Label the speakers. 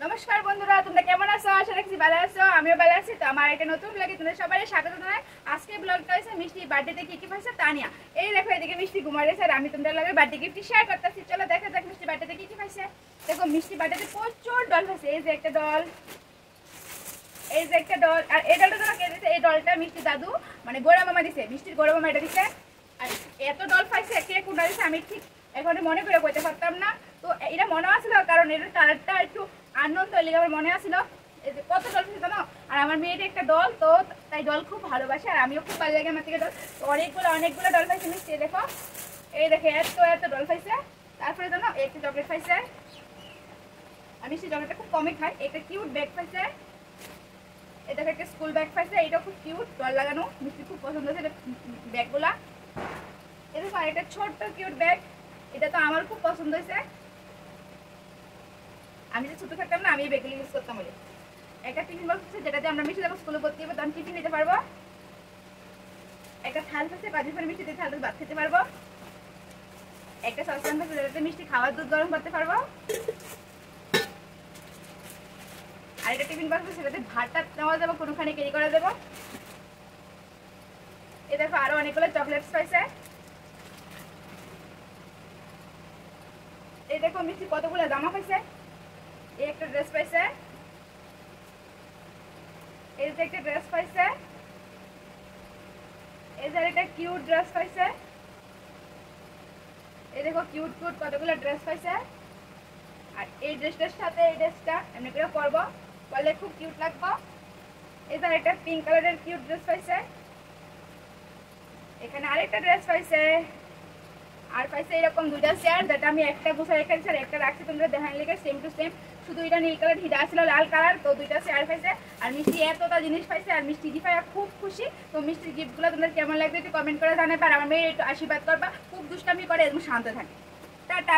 Speaker 1: নমস্কার বন্ধুরা, তোমরা কেমন আছো? আশা রাখছি ভালো আছো। আমিও ভালো আছি। তো আমার একটা নতুন ব্লগে তোমাদের সবাই স্বাগত জানাই। আজকে ব্লগটা হচ্ছে মিষ্টি বার্থডেতে কি কি পাইছে তা নিয়ে। এই দেখো এদিকে মিষ্টি ঘুমাইছে আর আমি তোমাদের লগে বার্থডে গিফট শেয়ার করতেছি। চলো দেখা যাক মিষ্টি বার্থডেতে কি কি পাইছে। দেখো মিষ্টি বার্থডেতে প্রচুর ডল পাইছে। এই যে একটা ডল, এই যে একটা ডল, আর এই ডলটা যেন কে দিছে? এই ডলটা মিষ্টি দাদু মানে গোড়া মামা দিছে, মিষ্টির গোড়া মামা এটা দিছে। আর এত ডল পাইছে কে কোনটা দিছে আমি ঠিক এখন মনে করে কইতে পারতাম না। তো এটা মনে আসলো কারণ এটার কালারটা একটু আনন্দ লেগে আমার মনে আসলো কত ডল পাইছে জানো। আর আমার মেয়েটা একটা ডল, তো তাই ডল খুব ভালোবাসে আর আমিও খুব ভালো লাগে আমার থেকে ডল। তো অনেকগুলো ডল পাইছে মিষ্টি। দেখো এই দেখে এত ডল পাইছে। তারপরে জানো একটা চকলেট পাইছে, আমি সেই চকলেটটা খুব কমই খাই। একটা কিউট ব্যাগ পাইছে, এটা একটা স্কুল ব্যাগ পাইছে, এটা খুব কিউট ডল লাগানো, মিষ্টি খুব পছন্দ হয়েছে ব্যাগগুলা। এটা একটা ছোট্ট কিউট ব্যাগ, এটা তো আমার খুব পছন্দ হয়েছে। আমি যে ছোট থাকতাম না আমি এই ব্যাগগুলো ইউজ করতাম। বলে একটা টিফিন বক্স আছে যেটাতে আমরা মিষ্টি যখন স্কুলে ভর্তি হবো তখন টিফিন নিতে পারবো। একটা থাল আছে কাজু করে মিষ্টি দিয়ে থাল ভাত খেতে পারবো। একটা সসপ্যান আছে যেটাতে মিষ্টি খাওয়ার দুধ গরম করতে পারবো। আর একটা টিফিন বক্স আছে সেটাতে ভাতটা নেওয়া যাবে, কোনোখানে ক্যারি করা যাবে। এ দেখো আরো অনেকগুলো চকলেটস পাইছে। এই দেখো মিষ্টি কতগুলো জামা পাইছে। এই একটা ড্রেস পাইছে, এই যে একটা ড্রেস পাইছে, এই যে একটা কিউট ড্রেস পাইছে। এই দেখো কিউট কতগুলো ড্রেস পাইছে। আর এই ড্রেসটার সাথে এই ড্রেসটা এমনি করে পরবো, পরলে খুব কিউট লাগবে। এই যে একটা পিঙ্ক কালারের কিউট ড্রেস পাইছে। এখানে আরেকটা ড্রেস পাইছে। আর পাইছে এরকম দুইটা চেয়ার, যেটা আমি একটা গুছা রেখেছি আর একটা রাখছি তোমরা দেখার লেগে সেম টু সেম, শুধু এটা নীল কালার হিডা ছিল লাল কালার। তো দুইটা চেয়ার পাইছে আর মিষ্টি এতটা জিনিস পাইছে আর মিষ্টি গিফট পাইয়া খুব খুশি। তো মিষ্টির গিফটগুলো তোমাদের কেমন লাগবে একটু কমেন্ট করে জানাবে। আর আমার মেয়ে একটু আশীর্বাদ করবা, খুব দুষ্টামি করে একদম শান্ত থাকে। টাটা।